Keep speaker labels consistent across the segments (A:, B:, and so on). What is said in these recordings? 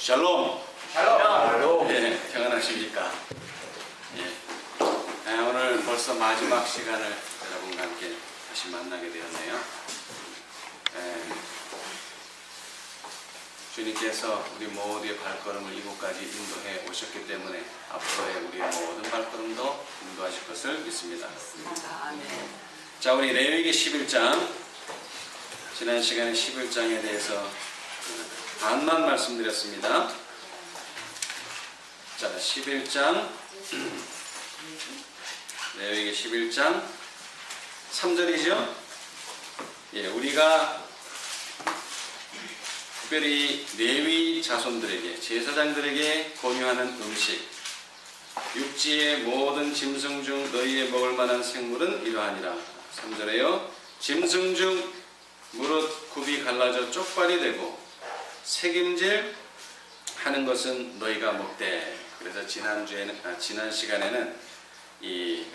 A: 샬롬.
B: 샬롬.
A: 예, 평안하십니까? 예. 오늘 벌써 마지막 시간을 여러분과 함께 다시 만나게 되었네요. 주님께서 우리 모두의 발걸음을 이곳까지 인도해 오셨기 때문에 앞으로의 우리의 모든 발걸음도 인도하실 것을 믿습니다. 자, 우리 레위기 11장, 지난 시간에 11장에 대해서 반만 말씀드렸습니다. 자, 11장, 레위기 11장 3절이죠. 예, 우리가 특별히 레위 자손들에게, 제사장들에게 권유하는 음식, 육지의 모든 짐승 중 너희의 먹을 만한 생물은 이러하니라. 3절에요. 짐승 중 무릇 굽이 갈라져 쪽발이 되고 새김질 하는 것은 너희가 먹되. 그래서 지난 시간에는 이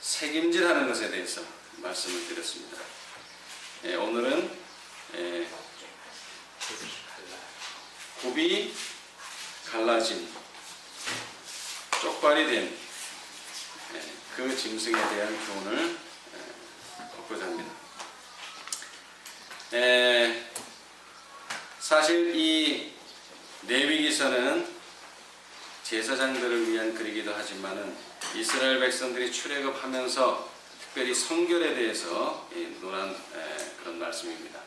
A: 새김질 하는 것에 대해서 말씀을 드렸습니다. 예, 오늘은 굽이 갈라진, 쪽발이 된 그 짐승에 대한 교훈을 얻고자 합니다. 사실 이 레위기서는 제사장들을 위한 글이기도 하지만은 이스라엘 백성들이 출애굽하면서 특별히 성결에 대해서 논한 그런 말씀입니다.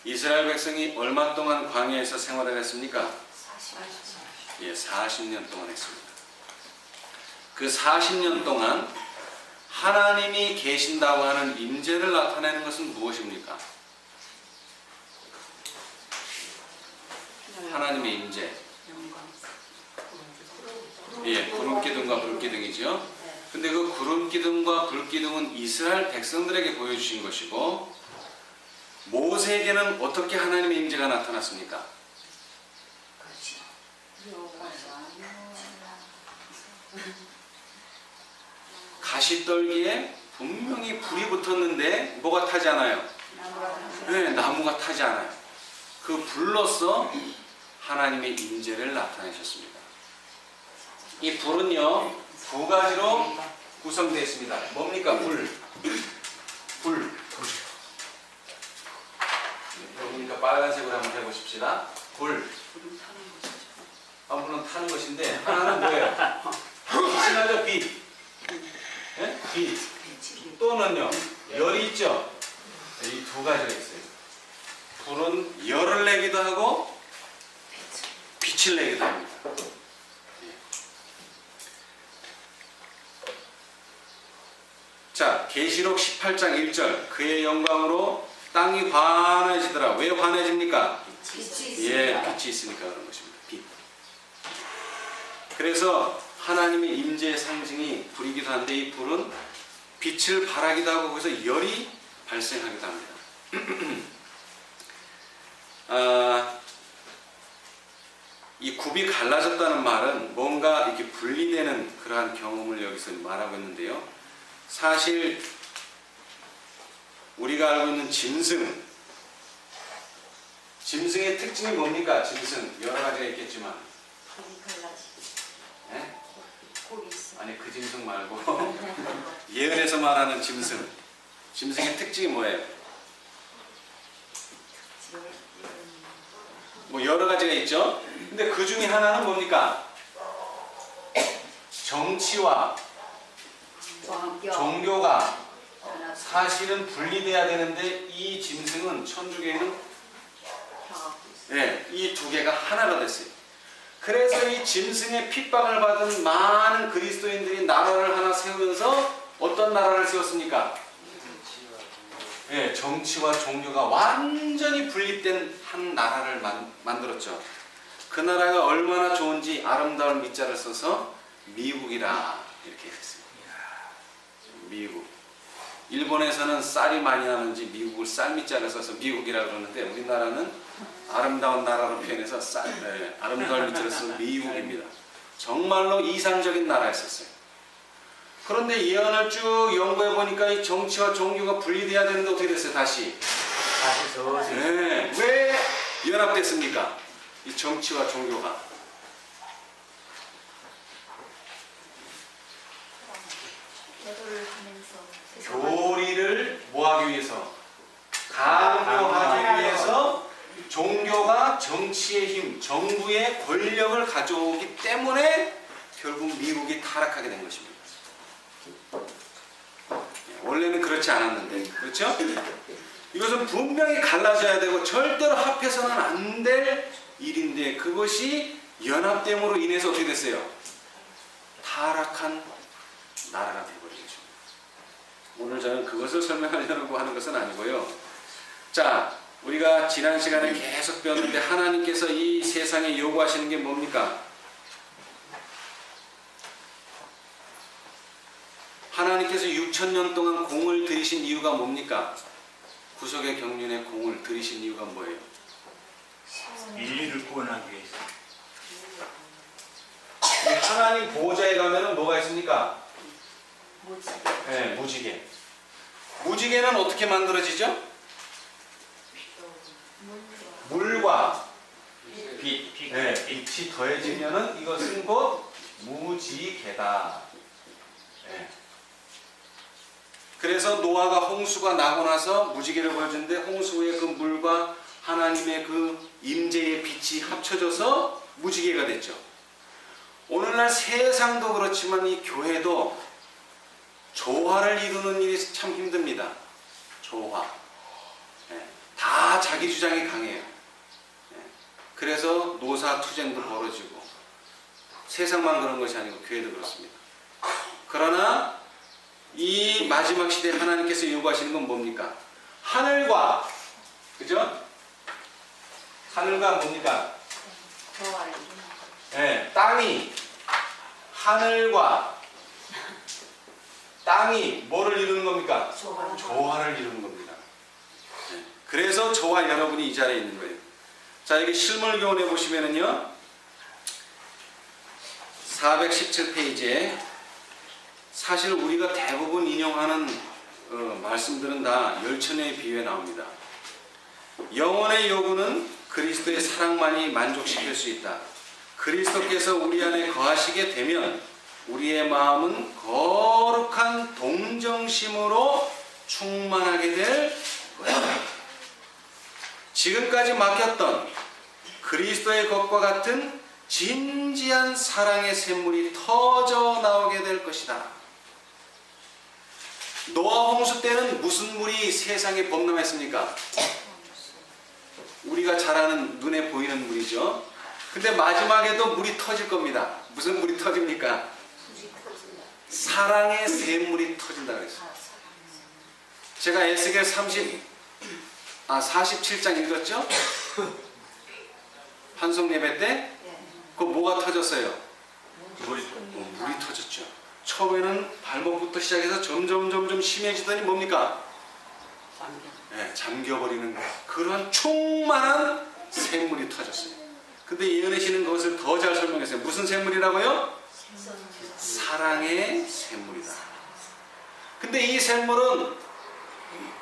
A: 이스라엘 백성이 얼마 동안 광야에서 생활을 했습니까? 40년 동안 했습니다. 그 40년 동안 하나님이 계신다고 하는 임재를 나타내는 것은 무엇입니까? 하나님의 임재. 예, 구름기둥과 불기둥이죠. 근데 그 구름기둥과 불기둥은 이스라엘 백성들에게 보여주신 것이고, 모세에게는 어떻게 하나님의 임재가 나타났습니까? 가시떨기에 분명히 불이 붙었는데 뭐가 타지 않아요? 네, 나무가 타지 않아요. 그 불로서 하나님의 임재를 나타내셨습니다. 이 불은요, 두 가지로 구성되어 있습니다. 뭡니까? 불. 그러니까 빨간색으로 한번 해보십시다. 불. 불은 타는 것인데, 하나는 뭐예요? 빛이나죠, 빛. 네? 빛. 또는요, 열이 있죠? 이 두 가지가 있어요. 불은 열을 내기도 하고 빛을 내기도 합니다. 자, 계시록 18장 1절. 그의 영광으로 땅이 환해지더라. 왜 환해집니까? 예, 빛이 있으니까 그런 것입니다. 빛. 그래서 하나님의 임재의 상징이 불이기도 한데, 이 불은 빛을 발하기도 하고 거기서 열이 발생하기도 합니다. 이 굽이 갈라졌다는 말은 뭔가 이렇게 분리되는 그러한 경험을 여기서 말하고 있는데요. 사실 우리가 알고 있는 짐승의 특징이 뭡니까? 짐승 여러 가지가 있겠지만, 네? 아니, 그 짐승 말고 예언에서 말하는 짐승의 특징이 뭐예요? 뭐 여러 가지가 있죠. 근데 그 중에 하나는 뭡니까? 정치와 종교가 사실은 분리돼야 되는데, 이 짐승은 천주교에는 이 두 개가 하나가 됐어요. 그래서 이 짐승의 핍박을 받은 많은 그리스도인들이 나라를 하나 세우면서 어떤 나라를 세웠습니까? 정치와 종교가 완전히 분립된 한 나라를 만들었죠. 그 나라가 얼마나 좋은지 아름다운 미자를 써서 미국이라 이렇게 했어요. 미국. 일본에서는 쌀이 많이 나는지 미국을 쌀미자를 써서 미국이라 그러는데, 우리나라는 아름다운 나라로 표현해서 아름다운 미자를 써서 미국입니다. 정말로 이상적인 나라였었어요. 그런데 예언을 쭉 연구해 보니까 이 정치와 종교가 분리돼야 되는데 어떻게 됐어요? 다시
B: 서서히.
A: 왜 연합됐습니까? 이 정치와 종교가.
B: 제도를 하면서
A: 교리를 뭐하기 위해서? 강요하기 위해서 종교가 정치의 힘, 정부의 권력을 가져오기 때문에 결국 미국이 타락하게 된 것입니다. 원래는 그렇지 않았는데, 그렇죠? 이것은 분명히 갈라져야 되고 절대로 합해서는 안 될 일인데 그것이 연합됨으로 인해서 어떻게 됐어요? 타락한 나라가 되어버린 것입니다. 오늘 저는 그것을 설명하려고 하는 것은 아니고요. 자, 우리가 지난 시간에 계속 배웠는데 하나님께서 이 세상에 요구하시는 게 뭡니까? 하나님께서 6,000년 동안 공을 들이신 이유가 뭡니까? 구속의 경륜에 공을 들이신 이유가 뭐예요?
C: 인류를 구원하기 위해서.
A: 하나님 보호자에 가면은 뭐가 있습니까?
B: 무지개.
A: 네, 무지개. 무지개는 어떻게 만들어지죠? 물과 빛. 네, 빛이 더해지면은 이것은 곧 무지개다. 네. 그래서 노아가 홍수가 나고 나서 무지개를 보여주는데 홍수의 그 물과 하나님의 그 임재의 빛이 합쳐져서 무지개가 됐죠. 오늘날 세상도 그렇지만 이 교회도 조화를 이루는 일이 참 힘듭니다. 조화. 네. 다 자기 주장이 강해요. 네. 그래서 노사투쟁도 벌어지고 세상만 그런 것이 아니고 교회도 그렇습니다. 그러나 이 마지막 시대에 하나님께서 요구하시는 건 뭡니까? 하늘과, 그죠? 하늘과 뭡니까?
B: 조화를
A: 네, 땅이, 하늘과 땅이 뭐를 이루는 겁니까?
B: 조화.
A: 조화를 이루는 겁니다. 네. 그래서 저와 여러분이 이 자리에 있는 거예요. 자, 여기 실물교훈에 보시면은요, 417페이지에 사실 우리가 대부분 인용하는 말씀들은 다 열천의 비유에 나옵니다. 영혼의 요구는 그리스도의 사랑만이 만족시킬 수 있다. 그리스도께서 우리 안에 거하시게 되면 우리의 마음은 거룩한 동정심으로 충만하게 될 것이다. 지금까지 막혔던 그리스도의 것과 같은 진지한 사랑의 샘물이 터져 나오게 될 것이다. 노아 홍수 때는 무슨 물이 세상에 범람했습니까? 우리가 잘 아는 눈에 보이는 물이죠. 근데 마지막에도 물이 터질 겁니다. 무슨 물이 터집니까? 사랑의 샘물이 터진다 그랬어요. 제가 에스겔 47장 읽었죠? 환송 예배 때 그 뭐가 터졌어요? 물이 터졌죠. 처음에는 발목부터 시작해서 점점 심해지더니 뭡니까? 네, 잠겨버리는 그런 충만한 샘물이 터졌어요. 근데 예언하시는 것을 더 잘 설명했어요. 무슨 샘물이라고요? 사랑의 샘물이다. 근데 이 샘물은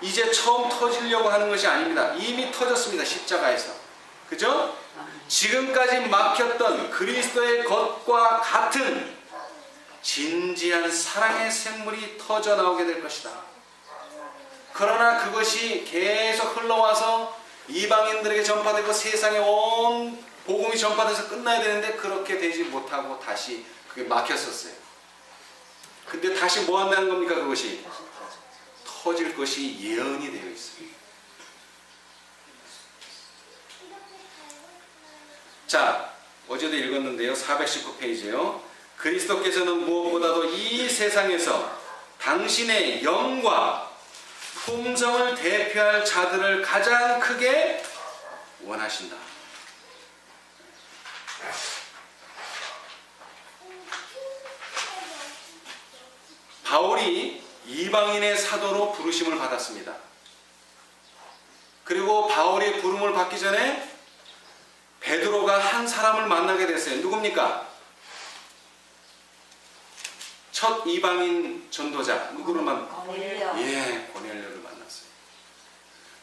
A: 이제 처음 터지려고 하는 것이 아닙니다. 이미 터졌습니다. 십자가에서. 그죠? 지금까지 막혔던 그리스도의 것과 같은 진지한 사랑의 샘물이 터져 나오게 될 것이다. 그러나 그것이 계속 흘러와서 이방인들에게 전파되고 세상에 온 복음이 전파돼서 끝나야 되는데 그렇게 되지 못하고 다시 그게 막혔었어요. 근데 다시 뭐 한다는 겁니까? 그것이 터질 것이 예언이 되어 있습니다. 자, 어제도 읽었는데요. 419페이지요. 그리스도께서는 무엇보다도 이 세상에서 당신의 영과 품성을 대표할 자들을 가장 크게 원하신다. 바울이 이방인의 사도로 부르심을 받았습니다. 그리고 바울이 부름을 받기 전에 베드로가 한 사람을 만나게 됐어요. 누굽니까? 첫 이방인 전도자. 누구를 고넬료를 만났어요.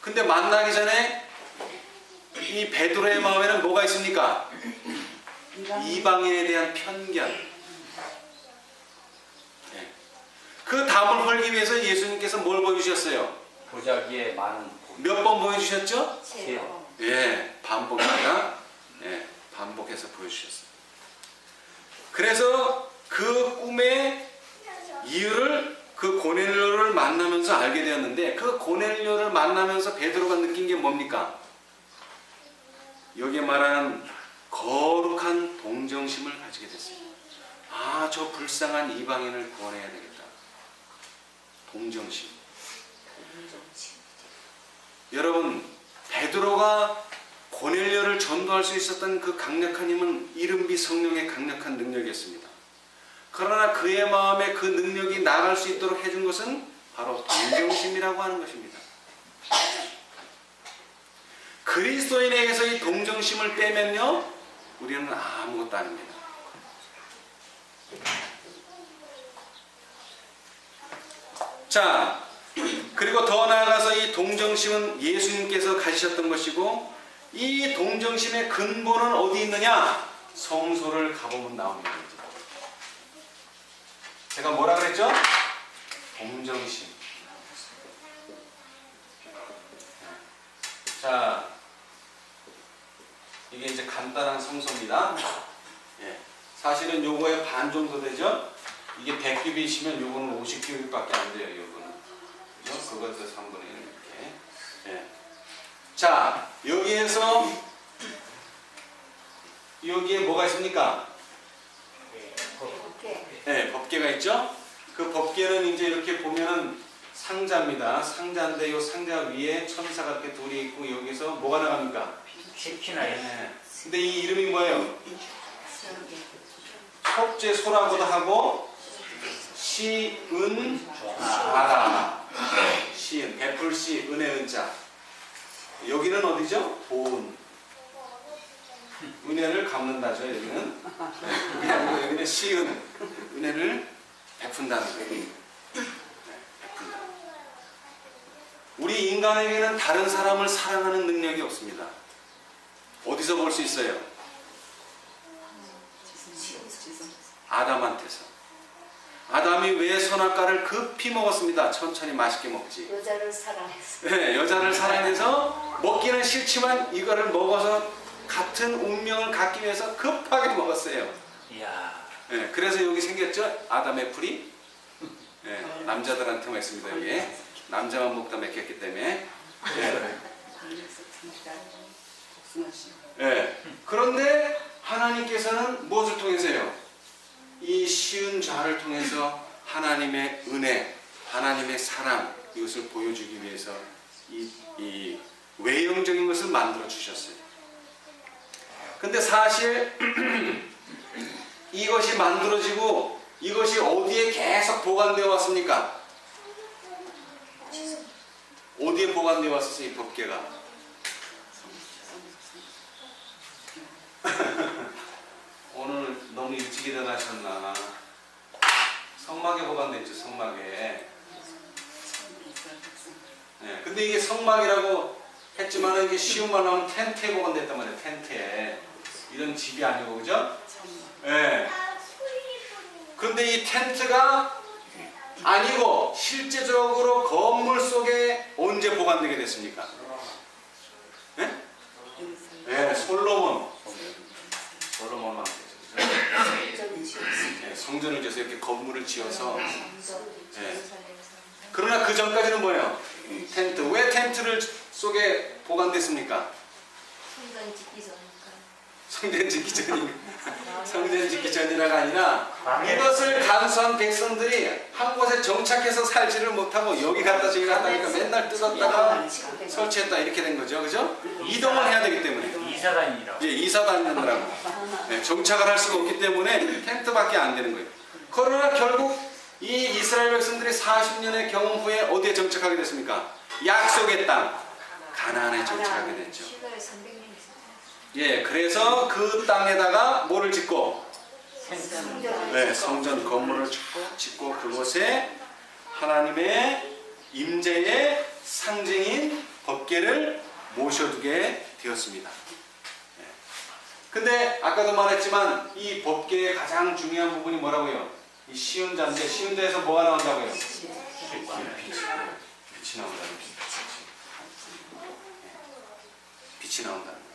A: 근데 만나기 전에 이 베드로의 마음에는 뭐가 있습니까? 이방인에 대한 편견. 예. 그 담을 헐기 위해서 예수님께서 뭘 보여주셨어요?
C: 보자기에 많은
A: 몇 번 보여주셨죠?
B: 세 번.
A: 예, 반복하다. 예, 반복해서 보여주셨어요. 그래서 그 꿈의 이유를 그 고넬료를 만나면서 알게 되었는데, 그 고넬료를 만나면서 베드로가 느낀 게 뭡니까? 여기에 말하는 거룩한 동정심을 가지게 됐어요. 아, 저 불쌍한 이방인을 구원해야 되겠다. 동정심. 여러분, 베드로가 고넬료를 전도할 수 있었던 그 강력한 힘은 이른비 성령의 강력한 능력이었습니다. 그러나 그의 마음에 그 능력이 나갈 수 있도록 해준 것은 바로 동정심이라고 하는 것입니다. 그리스도인에게서 이 동정심을 빼면요, 우리는 아무것도 아닙니다. 자, 그리고 더 나아가서 이 동정심은 예수님께서 가지셨던 것이고, 이 동정심의 근본은 어디 있느냐? 성소를 가보면 나옵니다. 제가 뭐라 그랬죠? 동정심. 자, 이게 이제 간단한 성소입니다. 예. 사실은 요거의 반 정도 되죠? 이게 100규빗이면 요거는 50규빗밖에 안 돼요, 요거는. 그죠? 그것도 3분의 1 이렇게. 예. 자, 여기에서 여기에 뭐가 있습니까? 네, 법궤가 있죠? 그 법궤는 이제 이렇게 보면은 상자입니다. 상자인데 이 상자 위에 천사가 이렇게 둘이 있고, 여기서 뭐가 나갑니까?
C: 치킨이나
A: 네. 근데 이 이름이 뭐예요? 속죄 소라고도 하고, 시은 좌라. 시은, 베풀 시, 은혜 은자. 여기는 어디죠? 보은. 은혜를 갚는다죠, 여기는. 여기는 시은, 은혜를 베푼다는 거예요. 네, 베푼다. 우리 인간에게는 다른 사람을 사랑하는 능력이 없습니다. 어디서 볼 수 있어요? 아담한테서. 아담이 왜 선악과를 급히 먹었습니다. 천천히 맛있게 먹지.
B: 여자를 사랑했어.
A: 네, 여자를 사랑해서 먹기는 싫지만 이거를 먹어서 같은 운명을 갖기 위해서 급하게 먹었어요.
C: 이야.
A: 네, 그래서 여기 생겼죠? 아담의 풀이. 네, 남자들한테만 있습니다. 여기 남자만 먹다 맥혔기 때문에. 네. 네. 그런데 하나님께서는 무엇을 통해서요? 이 시은 좌를 통해서 하나님의 은혜, 하나님의 사랑, 이것을 보여주기 위해서 이 외형적인 것을 만들어 주셨어요. 근데 사실 이것이 만들어지고 이것이 어디에 계속 보관되어 왔습니까? 어디에 보관되어 왔었어요, 이 법궤가? 오늘 너무 일찍 일어나셨나? 성막에 보관됐죠, 성막에. 네, 근데 이게 성막이라고 했지만 이게 쉬운 말로 하면 텐트에 보관됐단 말이에요, 텐트에. 이런 집이 아니고, 그죠? 네. 그런데 이 텐트가 아니고 실제적으로 건물 속에 언제 보관되게 됐습니까? 네? 네, 솔로몬한테. 네, 성전을 지어서 이렇게 건물을 지어서. 네. 그러나 그 전까지는 뭐예요? 텐트. 왜 텐트를 속에 보관됐습니까?
B: 성전 짓기 전이니까.
A: 성전 짓기 전이 성전 짓기 전이라가 아니라 이것을 간수한 백성들이 한 곳에 정착해서 살지를 못하고 여기 갔다 저기 갔다 하니까 맨날 뜯었다가 설치했다 이렇게 된 거죠, 그죠? 이동을 해야 되기 때문에.
C: 이사단이라고.
A: 예, 이사 다니느라고. 네, 정착을 할 수가 없기 때문에 텐트밖에 안 되는 거예요. 그러나 결국 이 이스라엘 백성들이 40년의 경험 후에 어디에 정착하게 됐습니까? 약속의 땅 가나안에 정착하게 됐죠.
B: 시가에 300년 있었어요.
A: 예, 그래서 그 땅에다가 뭐를 짓고? 네, 성전 건물을 쭉 짓고 그곳에 하나님의 임재의 상징인 법궤를 모셔두게 되었습니다. 예. 근데 아까도 말했지만 이 법계의 가장 중요한 부분이 뭐라고요? 이 쉬운 자인데 쉬운 자에서 뭐가 나온다고요? 빛이 나온다는 거예요. 빛이 나온다는 거예요.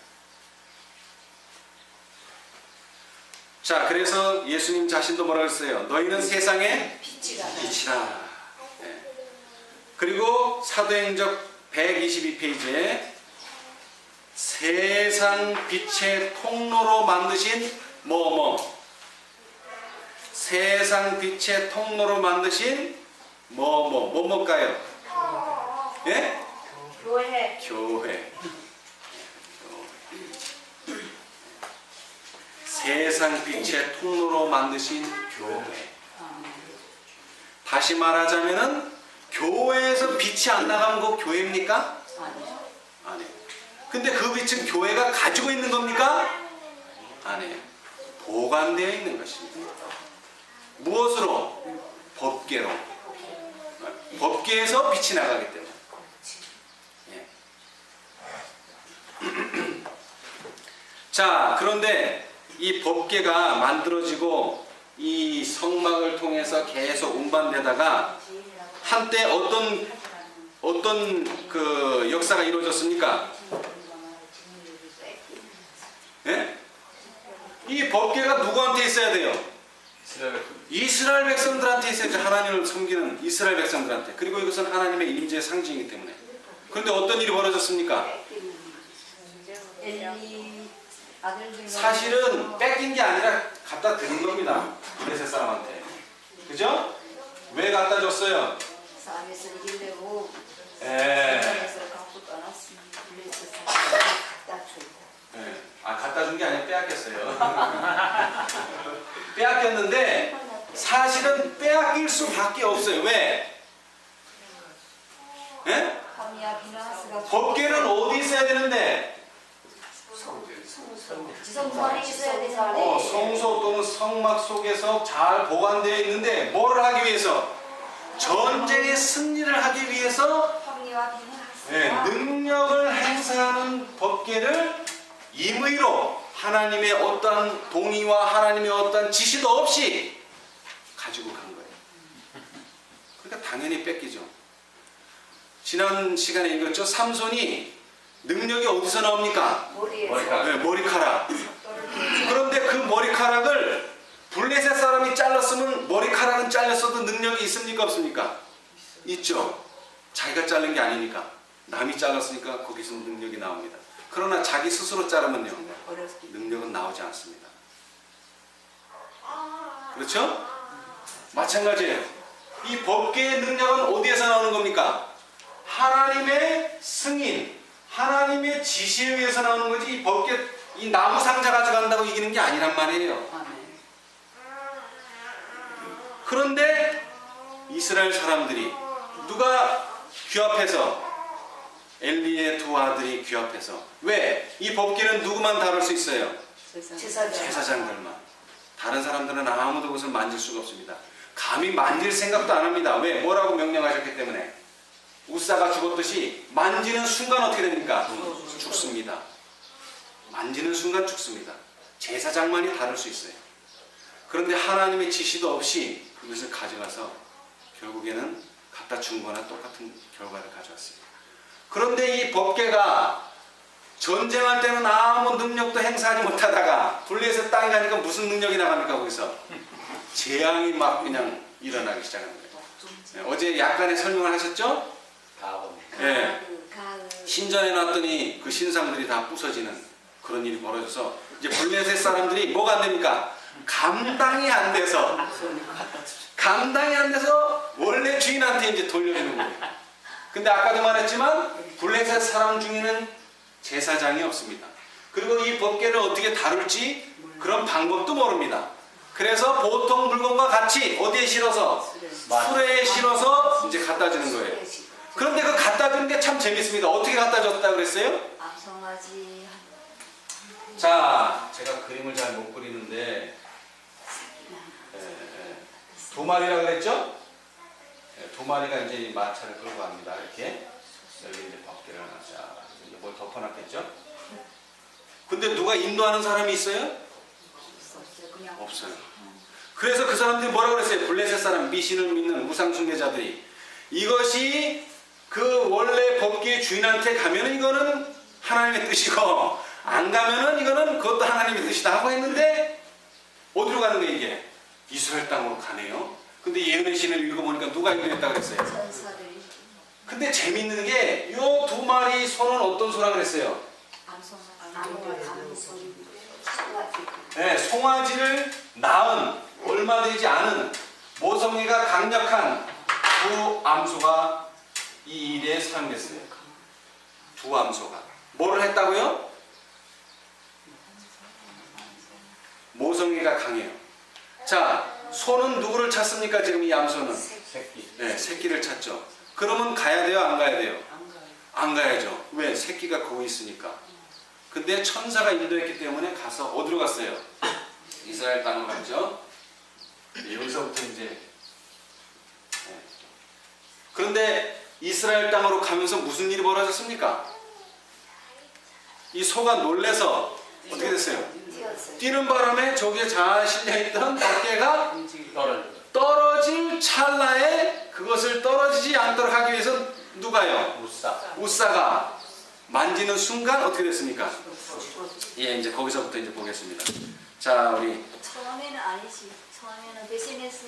A: 자, 그래서 예수님 자신도 뭐라고 했어요? 너희는 세상의
B: 빛이라.
A: 빛이라. 예. 그리고 사도행적 122페이지에 세상 빛의 통로로 만드신 세상 빛의 통로로 만드신 뭐뭐일까요? 예?
B: 교회.
A: 교회. 세상 빛의 통로로 만드신 교회. 다시 말하자면은 교회에서 빛이 안 나가면 그 교회입니까?
B: 아니요.
A: 아니에요. 근데 그 빛은 교회가 가지고 있는 겁니까? 아니에요. 보관되어 있는 것입니다. 무엇으로? 법계로. 법계에서 빛이 나가기 때문에. 예. 자, 그런데 이 법계가 만들어지고 이 성막을 통해서 계속 운반되다가 한때 어떤 그 역사가 이루어졌습니까? 예? 이 법궤가 누구한테 있어야 돼요? 이스라엘 백성들한테 있어야 돼요. 하나님을 섬기는 이스라엘 백성들한테. 그리고 이것은 하나님의 임재의 상징이기 때문에. 그런데 어떤 일이 벌어졌습니까?
B: 엘리 아들들.
A: 사실은 뺏긴 게 아니라 갖다 드린 겁니다. 블레셋 사람한테. 그죠? 왜 갖다 줬어요?
B: 싸움에서 이기려고
A: 예.
B: 싸움에서 갖고 떠났습니다. 블레셋 사람을 갖다 주고.
A: 예. 아, 갖다 준 게 아니라 빼앗겼어요. 빼앗겼는데 사실은 빼앗길 수밖에 없어요. 왜? 예?
B: 하미야 비나하스가
A: 법궤는 어디 있어야 되는데?
B: 성소 안에 있어야 되잖아요.
A: 성소 또는 성막 속에서 잘 보관되어 있는데 뭐를 하기 위해서? 전쟁의 승리를 하기 위해서
B: 하미와 비나하스가
A: 능력을 행사하는 법궤를 임의로 하나님의 어떠한 동의와 하나님의 어떠한 지시도 없이 가지고 간 거예요. 그러니까 당연히 뺏기죠. 지난 시간에 읽었죠. 삼손이 능력이 어디서 나옵니까?
B: 머리에서
A: 네, 머리카락. 그런데 그 머리카락을 블레셋 사람이 잘랐으면 머리카락은 잘렸어도 능력이 있습니까? 없습니까? 있죠. 자기가 자른 게 아니니까. 남이 잘랐으니까 거기서 능력이 나옵니다. 그러나 자기 스스로 자르면요, 능력은 나오지 않습니다. 그렇죠? 마찬가지예요. 이 법궤의 능력은 어디에서 나오는 겁니까? 하나님의 승인, 하나님의 지시에 의해서 나오는 거지. 이 법궤, 이 나무 상자 가져간다고 이기는 게 아니란 말이에요. 그런데 이스라엘 사람들이 누가 귀합해서 엘리의 두 아들이 귀합해서 왜? 이 법궤는 누구만 다룰 수 있어요? 제사장들만. 다른 사람들은 아무도 그것을 만질 수가 없습니다. 감히 만질 생각도 안 합니다. 왜? 뭐라고 명령하셨기 때문에. 우사가 죽었듯이 만지는 순간 어떻게 됩니까? 죽습니다. 만지는 순간 죽습니다. 제사장만이 다룰 수 있어요. 그런데 하나님의 지시도 없이 그것을 가져가서 결국에는 갖다 준 거나 똑같은 결과를 가져왔습니다. 그런데 이 법궤가 전쟁할 때는 아무 능력도 행사하지 못하다가 블레셋 땅에 가니까 무슨 능력이 나갑니까? 거기서 재앙이 막 그냥 일어나기 시작하는 거예요. 네, 어제 약간의 설명을 하셨죠? 네. 신전에 놨더니 그 신상들이 다 부서지는 그런 일이 벌어져서 이제 블레셋 사람들이 뭐가 안 됩니까? 감당이 안 돼서 원래 주인한테 이제 돌려주는 거예요. 근데 아까도 말했지만 블레셋 사람 중에는 제사장이 없습니다. 그리고 이 법궤를 어떻게 다룰지 그런 방법도 모릅니다. 그래서 보통 물건과 같이 어디에 실어서? 수레에 실어서 이제 갖다 주는 거예요. 그런데 그 갖다 주는 게 참 재밌습니다. 어떻게 갖다 줬다고 그랬어요?
B: 암송아지.
A: 자, 제가 그림을 잘 못 그리는데 두 마리라 그랬죠? 두 마리가 이제 마차를 끌고 갑니다. 이렇게 여기 이제 법궤를 하나 자 이제 뭘 덮어놨겠죠? 근데 누가 인도하는 사람이 있어요?
B: 없었어요. 그냥
A: 없어요. 그래서 그 사람들이 뭐라고 그랬어요? 블레셋 사람, 미신을 믿는 우상숭배자들이 이것이 그 원래 법기의 주인한테 가면은 이거는 하나님의 뜻이고 안 가면은 이거는 그것도 하나님의 뜻이다 하고 했는데 어디로 가는 거예요 이게? 이스라엘 땅으로 가네요. 근데 예언의 신을 읽어보니까 누가 인도했다고 그랬어요?
B: 천사들이
A: 근데 재밌는 게 이 두 마리 소는 어떤 소라 그랬어요?
B: 암송아 소리
A: 네, 송아지를 낳은 얼마 되지 않은 모성애가 강력한 두 암소가 이 일에 사용됐어요. 두 암소가 뭐를 했다고요? 모성애가 강해요. 자, 소는 누구를 찾습니까? 지금 이 암소는
C: 새끼.
A: 네, 새끼를 찾죠. 그러면 가야 돼요? 안 가야 돼요? 안 가야죠. 왜? 새끼가 거기 있으니까. 근데 천사가 인도했기 때문에 가서 어디로 갔어요? 이스라엘 땅으로 갔죠. 여기서부터 이제 그런데 이스라엘 땅으로 가면서 무슨 일이 벌어졌습니까? 이 소가 놀래서 어떻게 됐어요?
B: 튀었어요.
A: 뛰는 바람에 저기에 잘 실려있던 덮개가 떨어질 찰나에 그것을 떨어지지 않도록 하기 위해서 누가요? 우사가 만지는 순간 어떻게 됐습니까? 예, 이제 거기서부터 이제 보겠습니다. 자, 우리
B: 처음에는 아니지. 처음에는 베시메스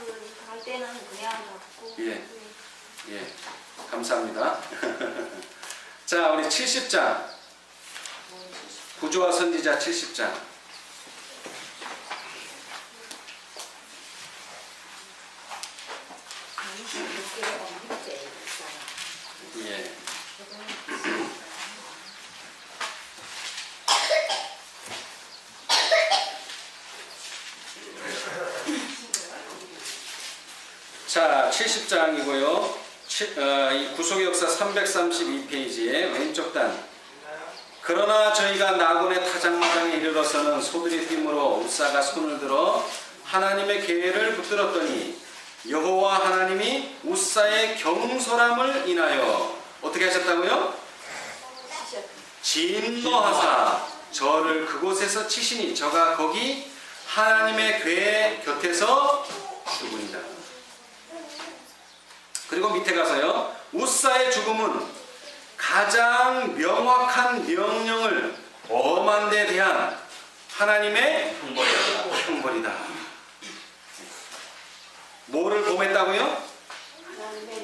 B: 갈 때는 그냥 갖고
A: 예, 감사합니다. 자, 우리 70장 구조와 선지자 70장 예. 자, 70장이고요. 이 구속의 역사 332페이지의 왼쪽 단. 그러나 저희가 나곤의 타작마당에 이르러서는 소들이 뛰므로 우사가 손을 들어 하나님의 계회를 붙들었더니 여호와 하나님이 우사의 경솔함을 인하여 어떻게 하셨다고요? 진노하사 저를 그곳에서 치시니 저가 거기 하나님의 궤 곁에서 죽으니라. 그리고 밑에 가서요. 우사의 죽음은 가장 명확한 명령을 범한 데 대한 하나님의 형벌이다. 뭐를 범했다고요?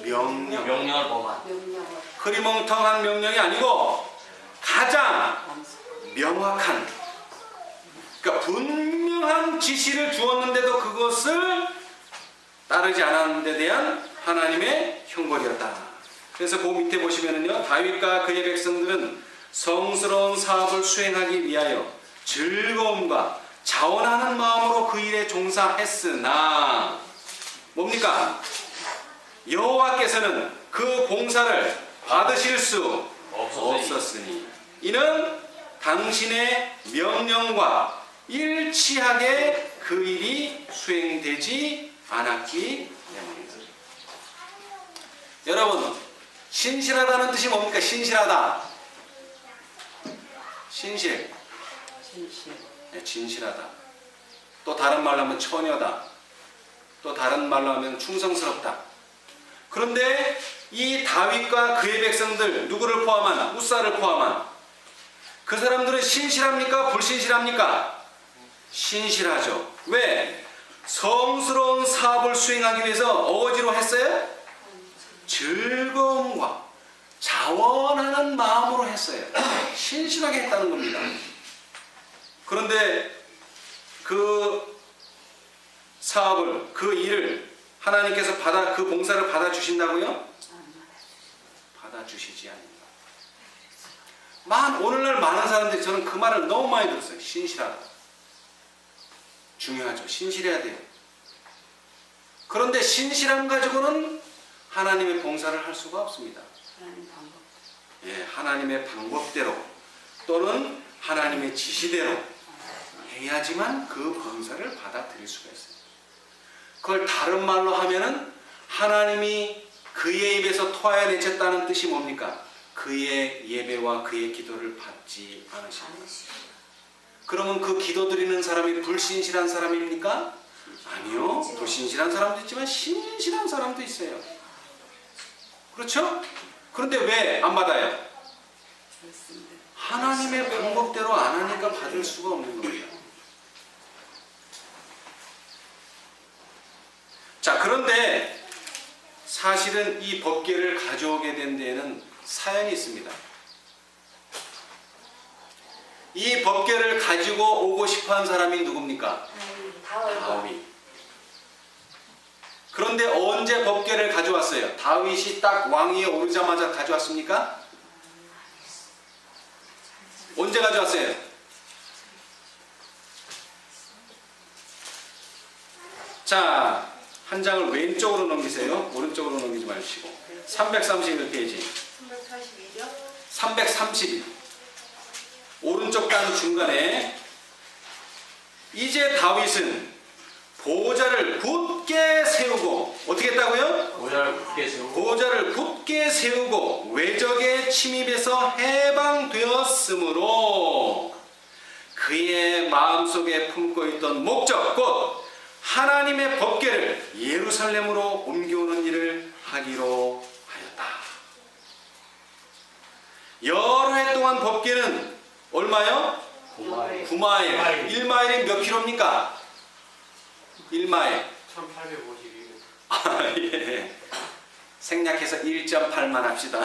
C: 명령을 범한.
A: 흐리멍텅한 명령이 아니고 가장 명확한, 그러니까 분명한 지시를 주었는데도 그것을 따르지 않았는 데 대한 하나님의 형벌이었다. 그래서 그 밑에 보시면은요, 다윗과 그의 백성들은 성스러운 사업을 수행하기 위하여 즐거움과 자원하는 마음으로 그 일에 종사했으나 뭡니까? 여호와께서는 그 봉사를 받으실 수 없었으니 이는 당신의 명령과 일치하게 그 일이 수행되지 않았기 때문입니다. 여러분, 신실하다는 뜻이 뭡니까? 신실하다. 신실. 네, 진실하다. 또 다른 말로 하면 처녀다. 또 다른 말로 하면 충성스럽다. 그런데 이 다윗과 그의 백성들, 누구를 포함한, 우사를 포함한 그 사람들은 신실합니까? 불신실합니까? 신실하죠. 왜? 성스러운 사업을 수행하기 위해서 어거지로 했어요? 즐거움과 자원하는 마음으로 했어요. 신실하게 했다는 겁니다. 그런데 그 사업을, 그 일을 하나님께서 그 봉사를 받아주신다고요? 받아주시지 않는다. 오늘날 많은 사람들이 저는 그 말을 너무 많이 들었어요. 신실하다. 중요하죠. 신실해야 돼요. 그런데 신실함 가지고는 하나님의 봉사를 할 수가 없습니다. 예, 하나님의 방법대로 또는 하나님의 지시대로 해야지만 그 봉사를 받아들일 수가 있어요. 그걸 다른 말로 하면은 하나님이 그의 입에서 토하여 내쳤다는 뜻이 뭡니까? 그의 예배와 그의 기도를 받지 않으십니다. 그러면 그 기도드리는 사람이 불신실한 사람입니까? 아니요. 불신실한 사람도 있지만 신실한 사람도 있어요. 그렇죠? 그런데 왜 안 받아요? 하나님의 방법대로 안 하니까 받을 수가 없는 거예요. 자, 그런데 사실은 이 법궤를 가져오게 된 데에는 사연이 있습니다. 이 법궤를 가지고 오고 싶어한 사람이 누굽니까? 다윗. 그런데 언제 법궤를 가져왔어요? 다윗이 딱 왕위에 오르자마자 가져왔습니까? 언제 가져왔어요? 자, 한 장을 왼쪽으로 넘기세요. 오른쪽으로 넘기지 마시고. 331페이지.
B: 342죠?
A: 332. 오른쪽 단 중간에 이제 다윗은 보좌를 굳게 세우고 어떻게 했다고요?
C: 보좌를 굳게 세우고
A: 보좌를 굳게 세우고 외적의 침입에서 해방되었으므로 그의 마음속에 품고 있던 목적 곧 하나님의 법궤를 예루살렘으로 옮겨오는 일을 하기로 하였다. 여러 해 동안 법궤는 얼마요?
C: 9마일
A: 9마일. 1마일이 몇 킬로입니까? 1마일.
C: 1852.
A: 아, 예. 생략해서 1.8만 합시다.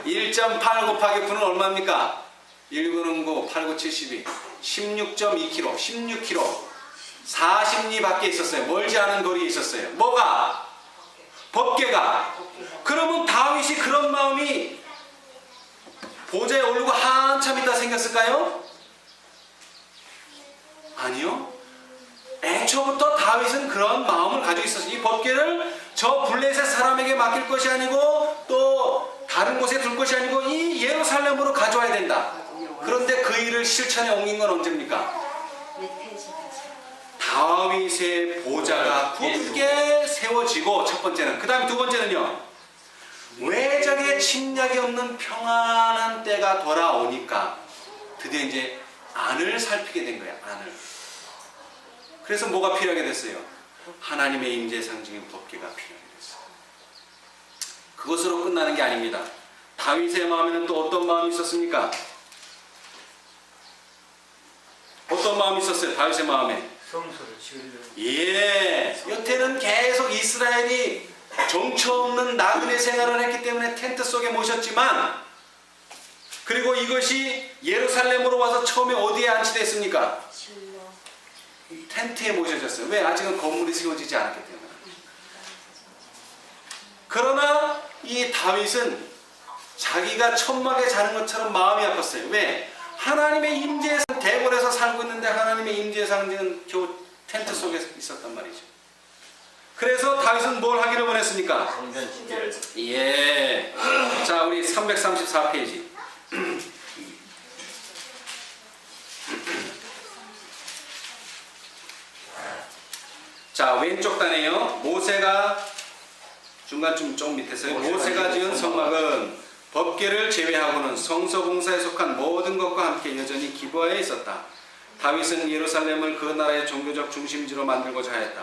A: 1.8 곱하기 9는 얼마입니까? 1, 9는 9, 8, 9, 72. 16.2km, 16km. 40리 밖에 있었어요. 멀지 않은 거리에 있었어요. 뭐가? 법궤가. 그러면 다윗이 그런 마음이 보좌에 오르고 한참 있다 생겼을까요? 아니요. 애초부터 다윗은 그런 마음을 가지고 있었어요. 이 법궤를 저 블레셋 사람에게 맡길 것이 아니고 또 다른 곳에 둘 것이 아니고 이 예루살렘으로 가져와야 된다. 그런데 그 일을 실천에 옮긴 건 언제입니까? 다윗의 보좌가 굳게 세워지고 첫 번째는. 그 다음에 두 번째는요. 외적의 침략이 없는 평안한 때가 돌아오니까 드디어 이제 안을 살피게 된 거예요. 안을. 그래서 뭐가 필요하게 됐어요? 하나님의 임재 상징인 법궤가 필요하게 됐어요. 그것으로 끝나는 게 아닙니다. 다윗의 마음에는 또 어떤 마음이 있었습니까? 어떤 마음이 있었어요? 다윗의 마음에.
C: 성소를 지으려고.
A: 예. 여태는 계속 이스라엘이 정처 없는 나그네 생활을 했기 때문에 텐트 속에 모셨지만 그리고 이것이 예루살렘으로 와서 처음에 어디에 안치됐습니까? 텐트에 모셔졌어요. 왜? 아직은 건물이 세워지지 않았기 때문에. 그러나 이 다윗은 자기가 천막에 자는 것처럼 마음이 아팠어요. 왜? 하나님의 임재의 대궐에서 살고 있는데 하나님의 임재의 상징은 겨우 텐트 속에 있었단 말이죠. 그래서 다윗은 뭘 하기를 원했습니까?
C: 성전 지기를.
A: 예. 자, 우리 334페이지. 자, 왼쪽 단에요. 모세가 중간쯤 좀 밑에서요. 모세가 지은 성막은 법궤를 제외하고는 성소 공사에 속한 모든 것과 함께 여전히 기브아에 있었다. 다윗은 예루살렘을 그 나라의 종교적 중심지로 만들고자 하였다.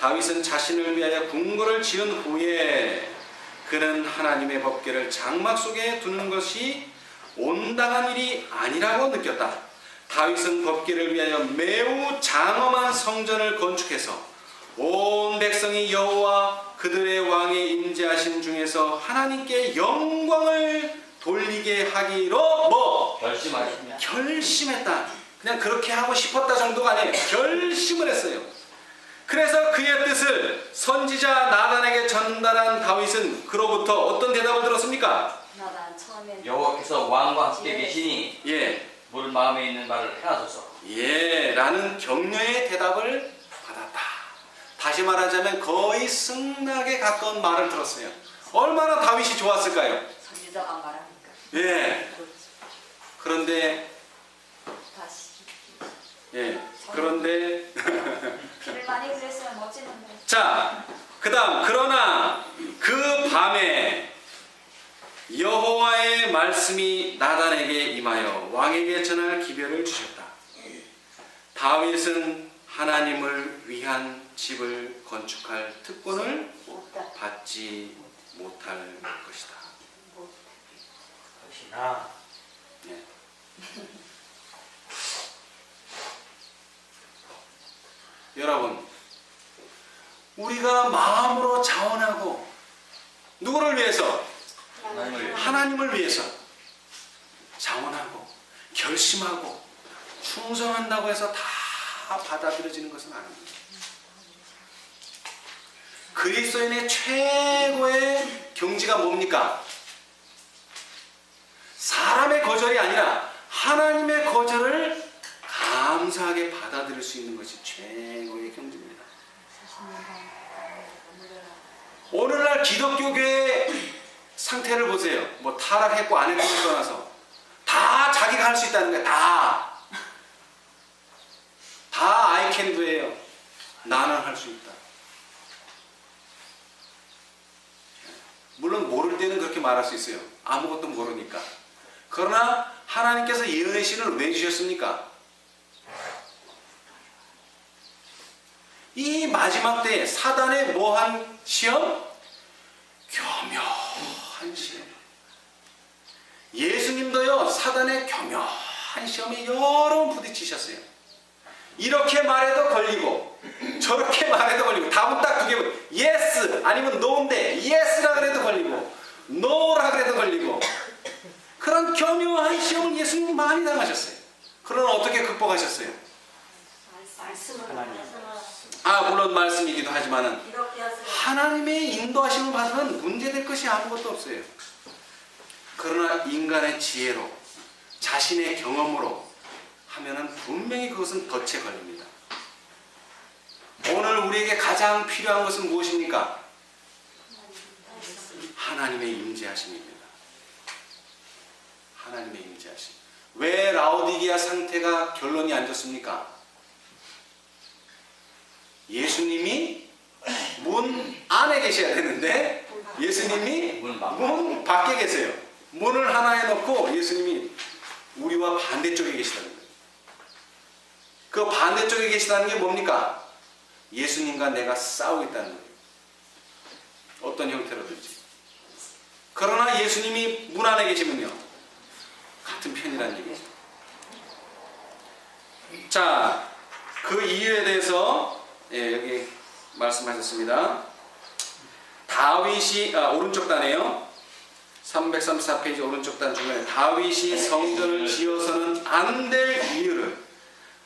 A: 다윗은 자신을 위하여 궁궐을 지은 후에 그는 하나님의 법궤를 장막 속에 두는 것이 온당한 일이 아니라고 느꼈다. 다윗은 법궤를 위하여 매우 장엄한 성전을 건축해서 온 백성이 여호와 그들의 왕의 임재하심 중에서 하나님께 영광을 돌리게 하기로 결심했다. 그냥 그렇게 하고 싶었다 정도가 아니에요. 결심을 했어요. 그래서 그의 뜻을 선지자 나단에게 전달한 다윗은 그로부터 어떤 대답을 들었습니까?
C: 여호와께서 왕과 함께 계시니
A: 예,
C: 물 마음에 있는 바를 행하소서.
A: 예, 라는 격려의 대답을 받았다. 다시 말하자면 거의 승낙에 가까운 말을 들었어요. 얼마나 다윗이 좋았을까요?
B: 선지자가 말하니까.
A: 예. 그런데 그런데
B: 피를 많이 흘렸으면 멋지는데.
A: 자, 그 다음 그러나 그 밤에 여호와의 말씀이 나단에게 임하여 왕에게 전할 기별을 주셨다. 다윗은 하나님을 위한 집을 건축할 특권을
B: 못다.
A: 받지 못할 것이다.
C: 것이나
A: 네. 여러분, 우리가 마음으로 자원하고 누구를 위해서?
C: 하나님을
A: 하나님을 위해서 자원하고 결심하고 충성한다고 해서 다 받아들여지는 것은 아닙니다. 그리스도인의 최고의 경지가 뭡니까? 사람의 거절이 아니라 하나님의 거절을 감사하게 받아들일 수 있는 것이 최고의 경지입니다. 오늘날 기독교계의 상태를 보세요. 뭐 타락했고 안 했고를 떠나서 다 자기가 할 수 있다는 거예요. 다 I can do예요. 나는 할 수 있다. 물론 모를 때는 그렇게 말할 수 있어요. 아무것도 모르니까. 그러나 하나님께서 예언의 신을 왜 주셨습니까? 이 마지막 때에 사단의 뭐한 시험? 교묘한 시험. 예수님도요, 사단의 교묘한 시험에 여러 번 부딪히셨어요. 이렇게 말해도 걸리고 저렇게 말해도 걸리고 답은 딱 두 개. yes 아니면 no인데 yes라 그래도 걸리고 no라 그래도 걸리고 그런 교묘한 시험을 예수님이 많이 당하셨어요. 그러나 어떻게 극복하셨어요? 물론 말씀이기도 하지만은 하나님의 인도하심을 받으면 문제될 것이 아무것도 없어요. 그러나 인간의 지혜로 자신의 경험으로 하면은 분명히 그것은 덫에 걸립니다. 오늘 우리에게 가장 필요한 것은 무엇입니까? 하나님의 임재하심입니다. 하나님의 임재하심. 왜 라오디게아 상태가 결론이 안 좋습니까? 예수님이 문 안에 계셔야 되는데 예수님이 문 밖에 계세요. 문을 하나 해놓고 예수님이 우리와 반대쪽에 계시다는 거예요. 그 반대쪽에 계시다는 게 뭡니까? 예수님과 내가 싸우겠다는 거예요. 어떤 형태로든지. 그러나 예수님이 문 안에 계시면요, 같은 편이라는 얘기죠. 자, 그 이유에 대해서 여기 말씀하셨습니다. 다윗이 오른쪽 단에요. 334페이지 오른쪽 단 중간에 다윗이 성전을 지어서는 안 될 이유를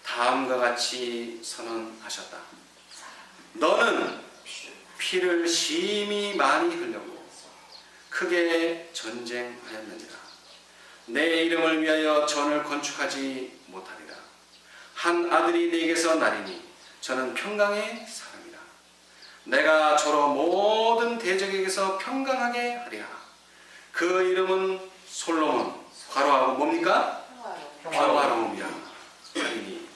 A: 다음과 같이 선언하셨다. 너는 피를 심히 많이 흘렸고 크게 전쟁하였느니라. 내 이름을 위하여 전을 건축하지 못하리라. 한 아들이 네게서 나리니 저는 평강의 사람이라. 내가 저로 모든 대적에게서 평강하게 하리라. 그 이름은 솔로몬, 괄호하고 뭡니까? 평화로움이라 하리니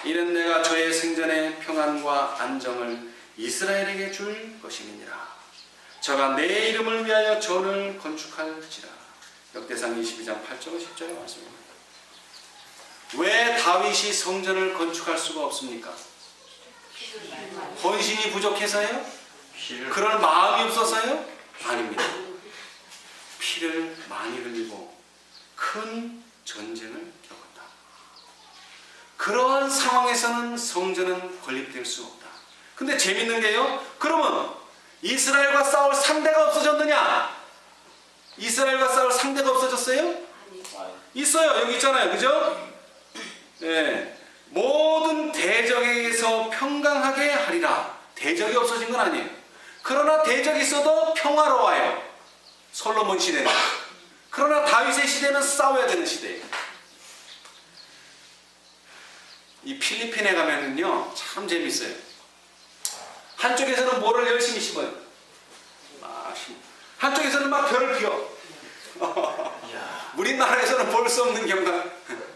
A: 이는 내가 저의 생전의 평안과 안정을 이스라엘에게 줄 것임이니라. 저가 내 이름을 위하여 전을 건축할지라. 역대상 22장 8절 10절의 말씀입니다. 왜 다윗이 성전을 건축할 수가 없습니까? 헌신이 부족해서요? 그럴 마음이 없어서요? 아닙니다. 피를 많이 흘리고 큰 전쟁을 겪었다. 그러한 상황에서는 성전은 건립될 수 없다. 근데 재밌는 게요, 그러면 이스라엘과 싸울 상대가 없어졌느냐? 이스라엘과 싸울 상대가 없어졌어요? 있어요. 여기 있잖아요. 그죠? 네. 모든 대적에게서 평강하게 하리라. 대적이 없어진 건 아니에요. 그러나 대적이 있어도 평화로워요. 솔로몬 시대는. 그러나 다윗의 시대는 싸워야 되는 시대예요. 이 필리핀에 가면은요, 참 재밌어요. 한쪽에서는 뭐를 열심히 심어요. 한쪽에서는 막 별을 피워. 우리나라에서는 볼 수 없는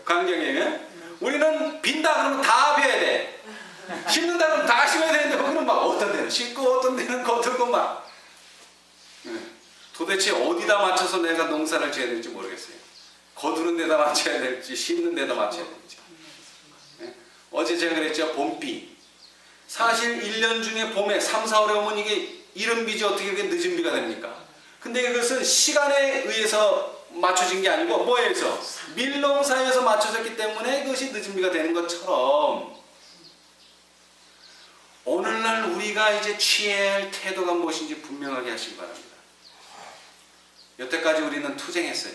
A: 광경이에요. 우리는 빈다 그러면 다 비워야 돼. 심는다 그러면 다 심어야 되는데 거기는 막 어떤 데는 심고 어떤 데는 거들고 막. 도대체 어디다 맞춰서 내가 농사를 지어야 될지 모르겠어요. 거두는 데다 맞춰야 될지 심는 데다 맞춰야 될지. 어제 제가 그랬죠. 봄비. 사실 1년 중에 봄에 3, 4월에 오면 이게 이른 비지 어떻게 이렇게 늦은 비가 됩니까? 근데 이것은 시간에 의해서 맞춰진 게 아니고 뭐에 의해서? 밀농사에서 맞춰졌기 때문에 그것이 늦은 비가 되는 것처럼 오늘날 우리가 이제 취해야 할 태도가 무엇인지 분명하게 하시기 바랍니다. 여태까지 우리는 투쟁했어요.